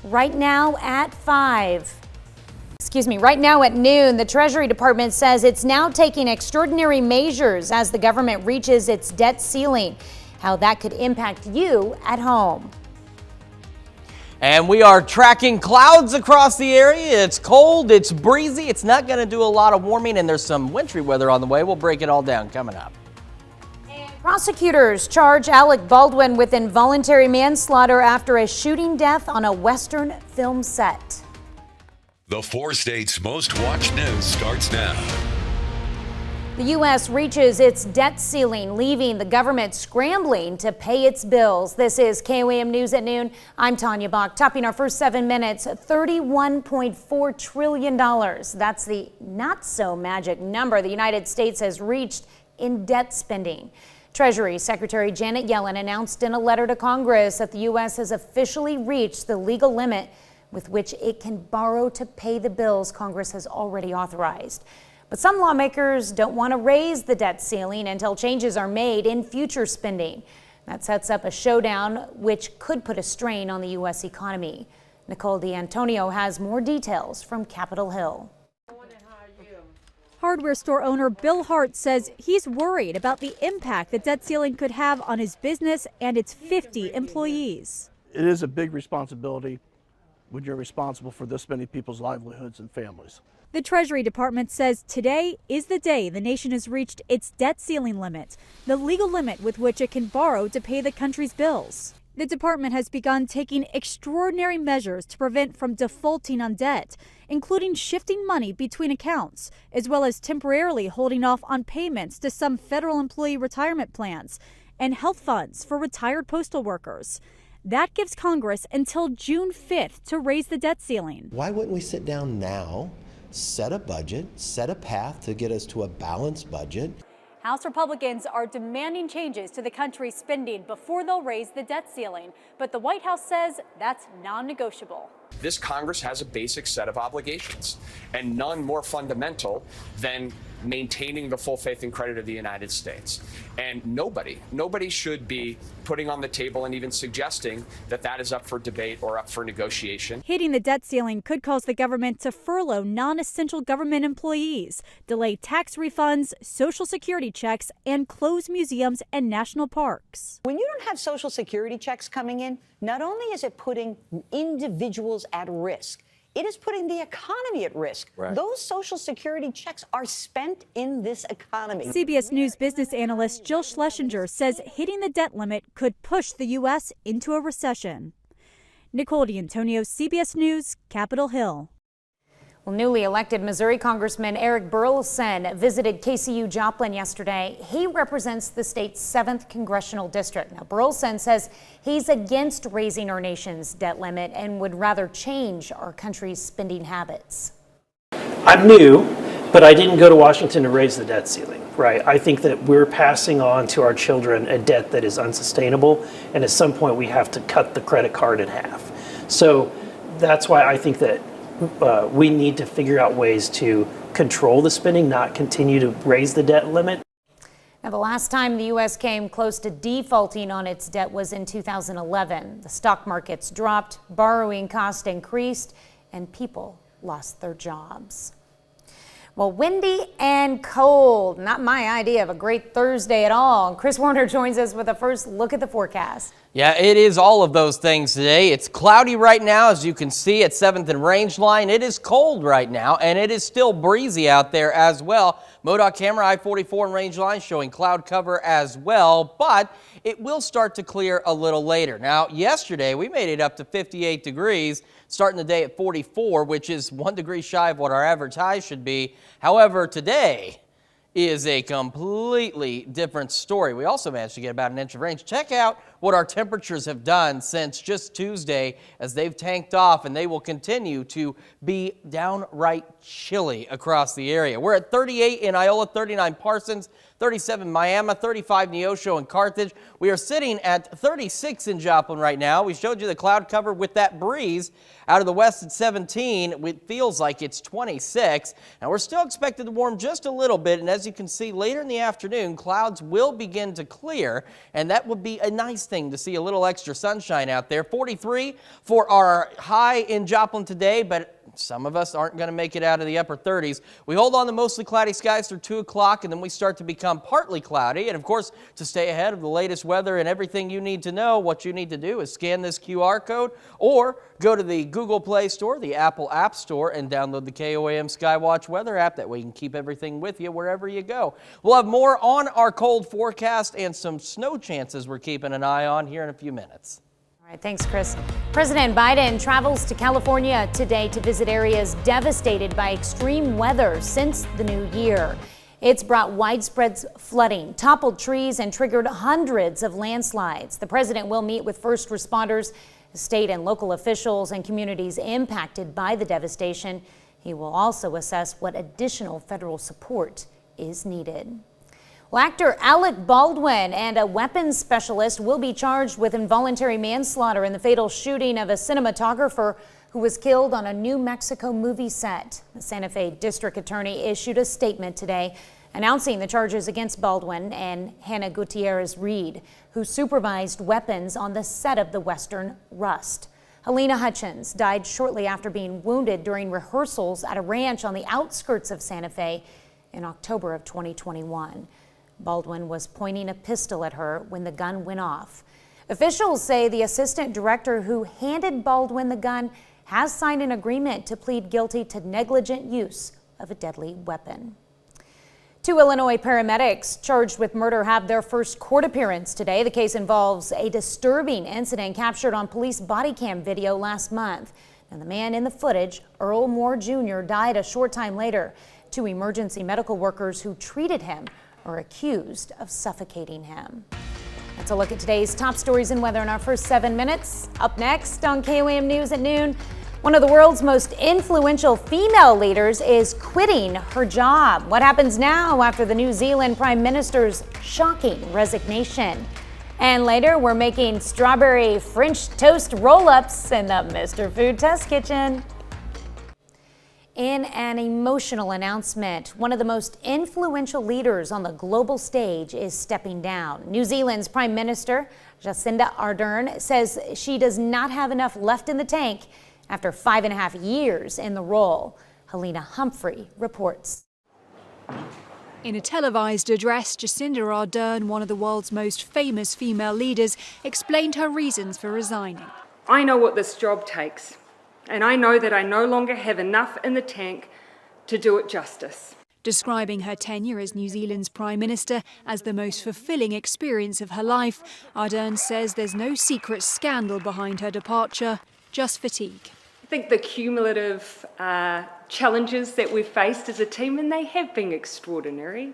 Right now at noon, the Treasury Department says it's now taking extraordinary measures as the government reaches its debt ceiling. How that could impact you at home. And we are tracking clouds across the area. It's cold, it's breezy, it's not going to do a lot of warming, and there's some wintry weather on the way. We'll break it all down coming up. Prosecutors charge Alec Baldwin with involuntary manslaughter after a shooting death on a Western film set. The 4 states' most watched news starts now. The U.S. reaches its debt ceiling, leaving the government scrambling to pay its bills. This is KOAM News at noon. I'm Tanya Bach. Topping our first 7 minutes, $31.4 trillion. That's the not so magic number the United States has reached in debt spending. Treasury Secretary Janet Yellen announced in a letter to Congress that the U.S. has officially reached the legal limit with which it can borrow to pay the bills Congress has already authorized. But some lawmakers don't want to raise the debt ceiling until changes are made in future spending. That sets up a showdown which could put a strain on the U.S. economy. Nicole D'Antonio has more details from Capitol Hill. Hardware store owner Bill Hart says he's worried about the impact the debt ceiling could have on his business and its 50 employees. It is a big responsibility when you're responsible for this many people's livelihoods and families. The Treasury Department says today is the day the nation has reached its debt ceiling limit, the legal limit with which it can borrow to pay the country's bills. The department has begun taking extraordinary measures to prevent from defaulting on debt, including shifting money between accounts, as well as temporarily holding off on payments to some federal employee retirement plans and health funds for retired postal workers. That gives Congress until June 5th to raise the debt ceiling. Why wouldn't we sit down now, set a budget, set a path to get us to a balanced budget? House Republicans are demanding changes to the country's spending before they'll raise the debt ceiling. But the White House says that's non-negotiable. This Congress has a basic set of obligations, and none more fundamental than maintaining the full faith and credit of the United States. And nobody should be putting on the table and even suggesting that that is up for debate or up for negotiation. Hitting the debt ceiling could cause the government to furlough non-essential government employees, delay tax refunds, Social Security checks, and close museums and national parks. When you don't have Social Security checks coming in, not only is it putting individuals at risk, it is putting the economy at risk. Right. Those Social Security checks are spent in this economy. CBS News business analyst Jill Schlesinger says hitting the debt limit could push the U.S. into a recession. Nicole D'Antonio, CBS News, Capitol Hill. Well, newly elected Missouri Congressman Eric Burleson visited KCU Joplin yesterday. He represents the state's 7th congressional district. Now, Burleson says he's against raising our nation's debt limit and would rather change our country's spending habits. I'm new, but I didn't go to Washington to raise the debt ceiling, right? I think that we're passing on to our children a debt that is unsustainable, and at some point we have to cut the credit card in half. So that's why I think that we need to figure out ways to control the spending, not continue to raise the debt limit. Now, the last time the U.S. came close to defaulting on its debt was in 2011. The stock markets dropped, borrowing costs increased, and people lost their jobs. Well, windy and cold. Not my idea of a great Thursday at all. Chris Warner joins us with a first look at the forecast. Yeah, it is all of those things today. It's cloudy right now, as you can see at 7th and Rangeline. It is cold right now, and it is still breezy out there as well. MoDOT camera I-44 and Rangeline showing cloud cover as well, but it will start to clear a little later. Now, yesterday we made it up to 58 degrees, starting the day at 44, which is 1 degree shy of what our average high should be. However, today is a completely different story. We also managed to get about an inch of rain. Check out what our temperatures have done since just Tuesday, as they've tanked off, and they will continue to be downright chilly across the area. We're at 38 in Iola, 39 Parsons, 37 Miami, 35 Neosho and Carthage. We are sitting at 36 in Joplin right now. We showed you the cloud cover with that breeze out of the west at 17. It feels like it's 26. Now we're still expected to warm just a little bit, and as you can see later in the afternoon, clouds will begin to clear, and that would be a nice thing to see a little extra sunshine out there. 43 for our high in Joplin today, but some of us aren't going to make it out of the upper 30s. We hold on to mostly cloudy skies through 2 o'clock, and then we start to become partly cloudy. And of course, to stay ahead of the latest weather and everything you need to know, what you need to do is scan this QR code or go to the Google Play Store, the Apple App Store, and download the KOAM Skywatch weather app. That way you can keep everything with you wherever you go. We'll have more on our cold forecast and some snow chances we're keeping an eye on here in a few minutes. All right, thanks, Chris. President Biden travels to California today to visit areas devastated by extreme weather since the new year. It's brought widespread flooding, toppled trees, and triggered hundreds of landslides. The president will meet with first responders, state and local officials, and communities impacted by the devastation. He will also assess what additional federal support is needed. Well, actor Alec Baldwin and a weapons specialist will be charged with involuntary manslaughter in the fatal shooting of a cinematographer who was killed on a New Mexico movie set. The Santa Fe District Attorney issued a statement today announcing the charges against Baldwin and Hannah Gutierrez Reed, who supervised weapons on the set of the Western Rust. Helena Hutchins died shortly after being wounded during rehearsals at a ranch on the outskirts of Santa Fe in October of 2021. Baldwin was pointing a pistol at her when the gun went off. Officials say the assistant director who handed Baldwin the gun has signed an agreement to plead guilty to negligent use of a deadly weapon. 2 Illinois paramedics charged with murder have their first court appearance today. The case involves a disturbing incident captured on police body cam video last month. And the man in the footage, Earl Moore Jr., died a short time later. 2 emergency medical workers who treated him are accused of suffocating him. That's a look at today's top stories and weather in our first 7 minutes. Up next on KOAM News at noon, one of the world's most influential female leaders is quitting her job. What happens now after the New Zealand Prime Minister's shocking resignation? And later, we're making strawberry French toast roll-ups in the Mr. Food Test Kitchen. In an emotional announcement, one of the most influential leaders on the global stage is stepping down. New Zealand's Prime Minister, Jacinda Ardern, says she does not have enough left in the tank after 5.5 years in the role. Helena Humphrey reports. In a televised address, Jacinda Ardern, one of the world's most famous female leaders, explained her reasons for resigning. I know what this job takes. And I know that I no longer have enough in the tank to do it justice. Describing her tenure as New Zealand's Prime Minister as the most fulfilling experience of her life, Ardern says there's no secret scandal behind her departure, just fatigue. I think the cumulative challenges that we've faced as a team, and they have been extraordinary,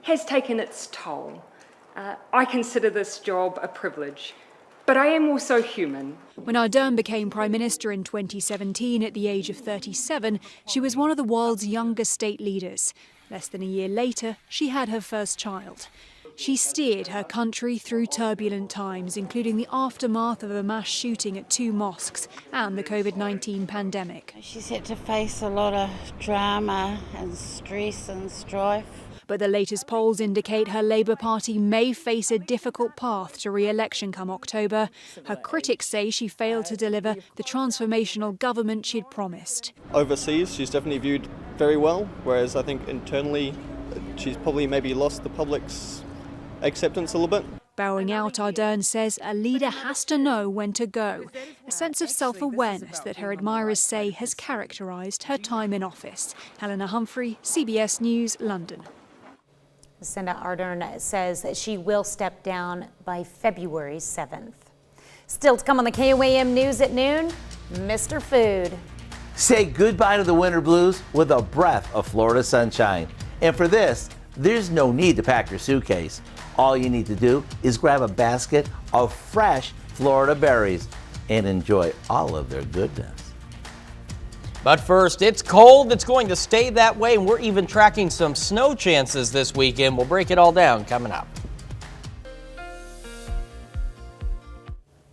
has taken its toll. I consider this job a privilege. But I am also human. When Ardern became Prime Minister in 2017 at the age of 37, she was one of the world's youngest state leaders. Less than a year later, she had her first child. She steered her country through turbulent times, including the aftermath of a mass shooting at 2 mosques and the COVID-19 pandemic. She's had to face a lot of drama and stress and strife. But the latest polls indicate her Labour Party may face a difficult path to re-election come October. Her critics say she failed to deliver the transformational government she'd promised. Overseas, she's definitely viewed very well, whereas I think internally she's probably maybe lost the public's acceptance a little bit. Bowing out, Ardern says a leader has to know when to go, a sense of self-awareness that her admirers say has characterised her time in office. Helena Humphrey, CBS News, London. Jacinda Ardern says that she will step down by February 7th. Still to come on the KOAM News at noon, Mr. Food. Say goodbye to the winter blues with a breath of Florida sunshine. And for this, there's no need to pack your suitcase. All you need to do is grab a basket of fresh Florida berries and enjoy all of their goodness. But first, it's cold. It's going to stay that way, and we're even tracking some snow chances this weekend. We'll break it all down coming up.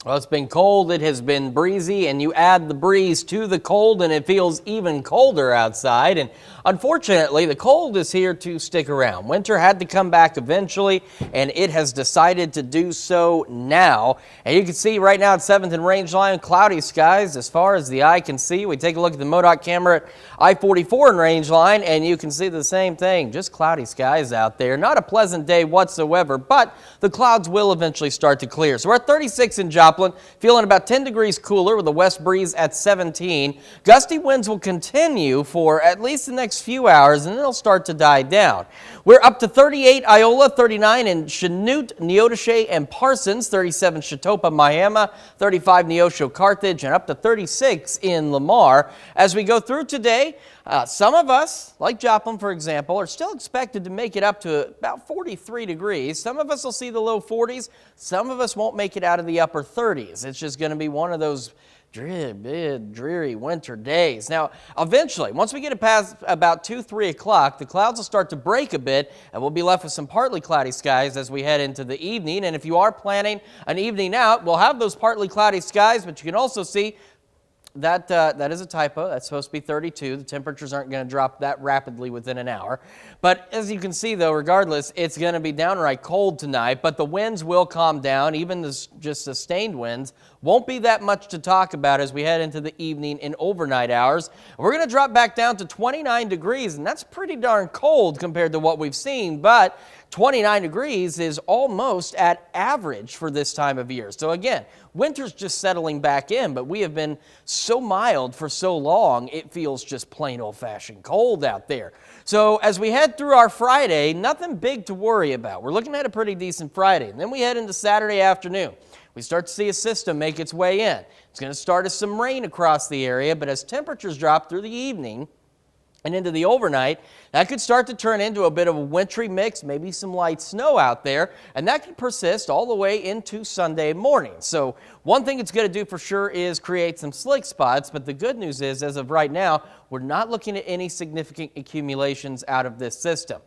Well, it's been cold, it has been breezy, and you add the breeze to the cold and it feels even colder outside. And unfortunately, the cold is here to stick around. Winter had to come back eventually, and it has decided to do so now. And you can see right now at 7th and Rangeline, cloudy skies as far as the eye can see. We take a look at the MoDOT camera at I-44 and Rangeline, and you can see the same thing, just cloudy skies out there. Not a pleasant day whatsoever, but the clouds will eventually start to clear. So we're at 36 in Joplin. Feeling about 10 degrees cooler with a west breeze at 17. Gusty winds will continue for at least the next few hours, and then it'll start to die down. We're up to 38 Iola, 39 in Chanute, Neodesha, and Parsons, 37 Chetopa, Miami, 35 Neosho, Carthage, and up to 36 in Lamar. As we go through today, some of us, like Joplin, for example, are still expected to make it up to about 43 degrees. Some of us will see the low 40s. Some of us won't make it out of the upper 30s. It's just going to be one of those dreary winter days. Now, eventually, once we get it past about 2, 3 o'clock, the clouds will start to break a bit, and we'll be left with some partly cloudy skies as we head into the evening. And if you are planning an evening out, we'll have those partly cloudy skies, but you can also see that is a typo. That's supposed to be 32. The temperatures aren't going to drop that rapidly within an hour. But as you can see, though, regardless, it's going to be downright cold tonight, but the winds will calm down. Even the just sustained winds won't be that much to talk about as we head into the evening and overnight hours. We're going to drop back down to 29 degrees, and that's pretty darn cold compared to what we've seen, but 29 degrees is almost at average for this time of year. So again, winter's just settling back in, but we have been so mild for so long, it feels just plain old-fashioned cold out there. So as we head through our Friday, nothing big to worry about. We're looking at a pretty decent Friday. And then we head into Saturday afternoon. We start to see a system make its way in. It's going to start as some rain across the area, but as temperatures drop through the evening and into the overnight, that could start to turn into a bit of a wintry mix, maybe some light snow out there, and that could persist all the way into Sunday morning. So one thing it's going to do for sure is create some slick spots, but the good news is, as of right now, we're not looking at any significant accumulations out of this system.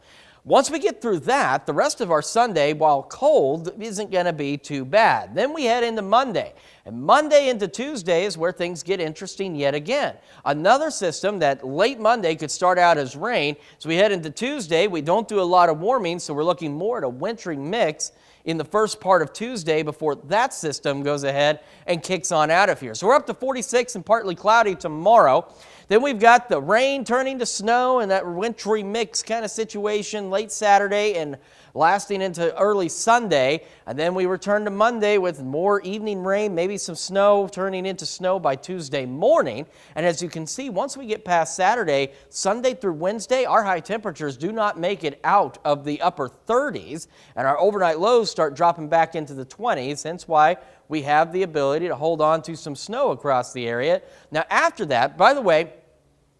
Once we get through that, the rest of our Sunday, while cold, isn't going to be too bad. Then we head into Monday. And Monday into Tuesday is where things get interesting yet again. Another system that late Monday could start out as rain. As we head into Tuesday, we don't do a lot of warming, so we're looking more at a wintry mix in the first part of Tuesday before that system goes ahead and kicks on out of here. So we're up to 46 and partly cloudy tomorrow. Then we've got the rain turning to snow and that wintry mix kind of situation late Saturday and lasting into early Sunday. And then we return to Monday with more evening rain, maybe some snow turning into snow by Tuesday morning. And as you can see, once we get past Saturday, Sunday through Wednesday, our high temperatures do not make it out of the upper 30s. And our overnight lows start dropping back into the 20s, hence why we have the ability to hold on to some snow across the area. Now after that, by the way,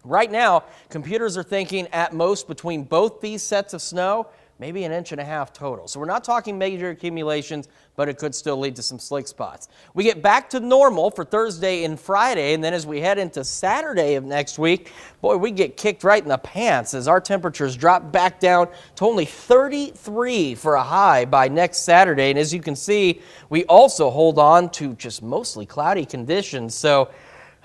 right now, computers are thinking at most between both these sets of snow, maybe 1.5 inches total. So we're not talking major accumulations, but it could still lead to some slick spots. We get back to normal for Thursday and Friday, and then as we head into Saturday of next week, boy, we get kicked right in the pants as our temperatures drop back down to only 33 for a high by next Saturday. And as you can see, we also hold on to just mostly cloudy conditions. So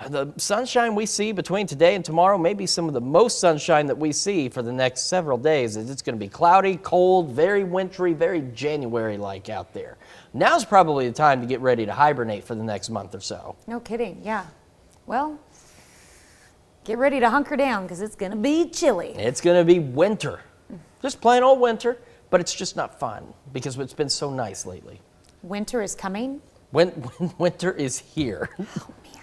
the sunshine we see between today and tomorrow may be some of the most sunshine that we see for the next several days. It's going to be cloudy, cold, very wintry, very January-like out there. Now's probably the time to get ready to hibernate for the next month or so. No kidding, yeah. Well, get ready to hunker down because it's going to be chilly. It's going to be winter. Just plain old winter, but it's just not fun because it's been so nice lately. Winter is coming? Winter is here. Oh, man.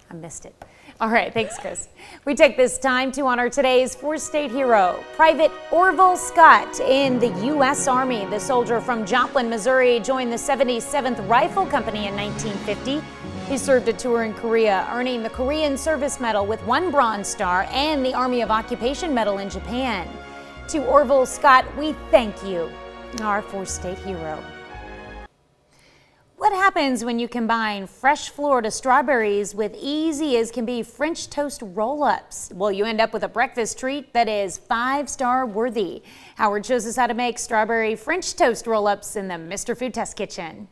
I missed it. All right, thanks, Chris. We take this time to honor today's four-state hero, Private Orville Scott in the U.S. Army. The soldier from Joplin, Missouri, joined the 77th Rifle Company in 1950. He served a tour in Korea, earning the Korean Service Medal with 1 Bronze Star and the Army of Occupation Medal in Japan. To Orville Scott, we thank you, our four-state hero. What happens when you combine fresh Florida strawberries with easy as can be French toast roll-ups? Well, you end up with a breakfast treat that is 5-star worthy. Howard shows us how to make strawberry French toast roll-ups in the Mr. Food Test Kitchen.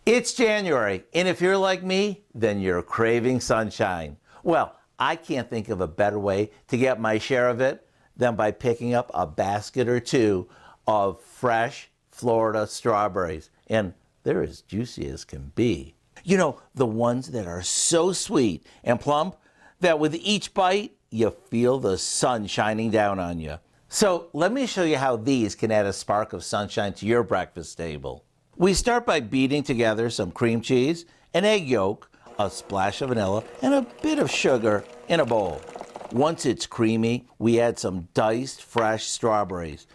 It's January, and if you're like me, then you're craving sunshine. Well, I can't think of a better way to get my share of it than by picking up a basket or two of fresh Florida strawberries. And they're as juicy as can be. You know, the ones that are so sweet and plump that with each bite, you feel the sun shining down on you. So let me show you how these can add a spark of sunshine to your breakfast table. We start by beating together some cream cheese, an egg yolk, a splash of vanilla, and a bit of sugar in a bowl. Once it's creamy, we add some diced fresh strawberries.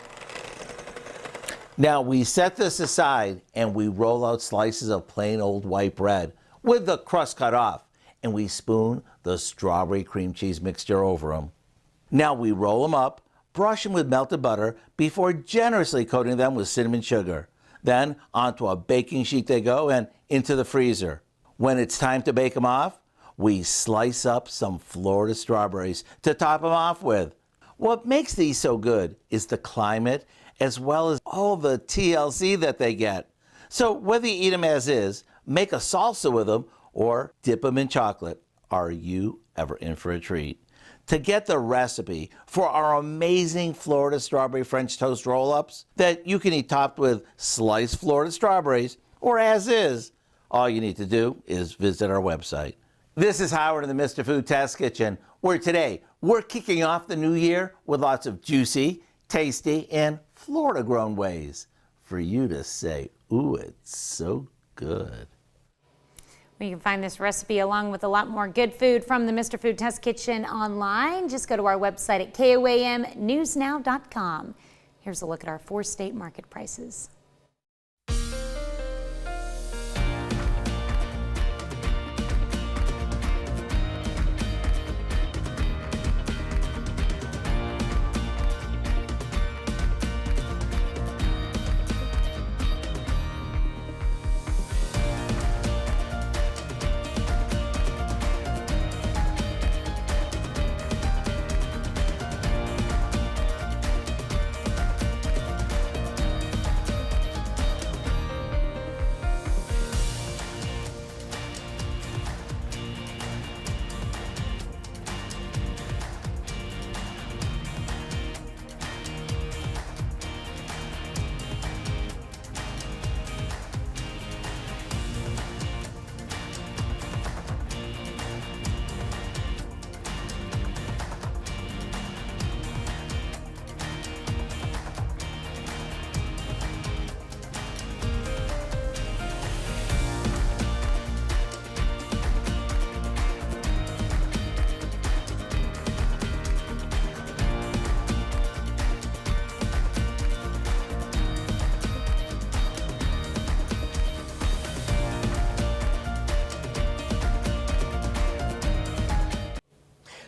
Now we set this aside and we roll out slices of plain old white bread with the crust cut off, and we spoon the strawberry cream cheese mixture over them. Now we roll them up, brush them with melted butter before generously coating them with cinnamon sugar. Then onto a baking sheet they go and into the freezer. When it's time to bake them off, we slice up some Florida strawberries to top them off with. What makes these so good is the climate as well as all the TLC that they get. So whether you eat them as is, make a salsa with them, or dip them in chocolate, are you ever in for a treat? To get the recipe for our amazing Florida strawberry French toast roll-ups that you can eat topped with sliced Florida strawberries or as is, all you need to do is visit our website. This is Howard in the Mr. Food Test Kitchen, where today we're kicking off the new year with lots of juicy, tasty, and Florida-grown ways for you to say, ooh, it's so good. You can find this recipe along with a lot more good food from the Mr. Food Test Kitchen online. Just go to our website at KOAMnewsnow.com. Here's a look at our 4-state market prices.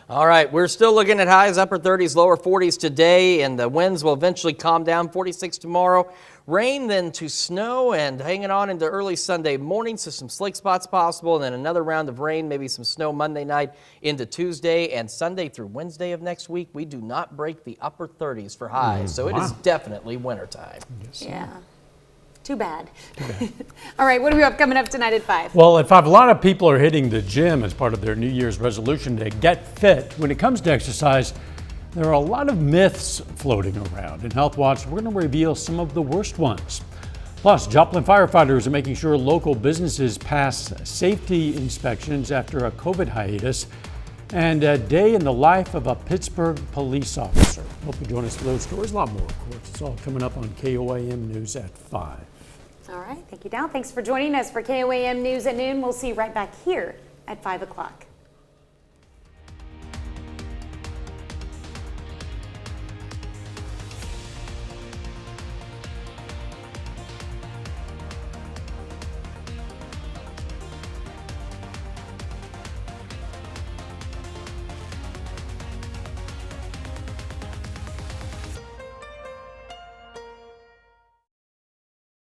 All right, we're still looking at highs, upper 30s, lower 40s today, and the winds will eventually calm down, 46 tomorrow. Rain, then to snow, and hanging on into early Sunday morning, so some slick spots possible, and then another round of rain, maybe some snow Monday night into Tuesday, and Sunday through Wednesday of next week. We do not break the upper 30s for highs, so it is definitely wintertime. Yeah. Too bad. All right, what do we have coming up tonight at 5? Well, at 5, a lot of people are hitting the gym as part of their New Year's resolution to get fit. When it comes to exercise, there are a lot of myths floating around. In Health Watch, we're going to reveal some of the worst ones. Plus, Joplin firefighters are making sure local businesses pass safety inspections after a COVID hiatus. And a day in the life of a Pittsburgh police officer. Hope you join us for those stories. A lot more, of course. It's all coming up on KOAM News at 5. All right, thank you, Dal. Thanks for joining us for KOAM News at noon. We'll see you right back here at 5 o'clock.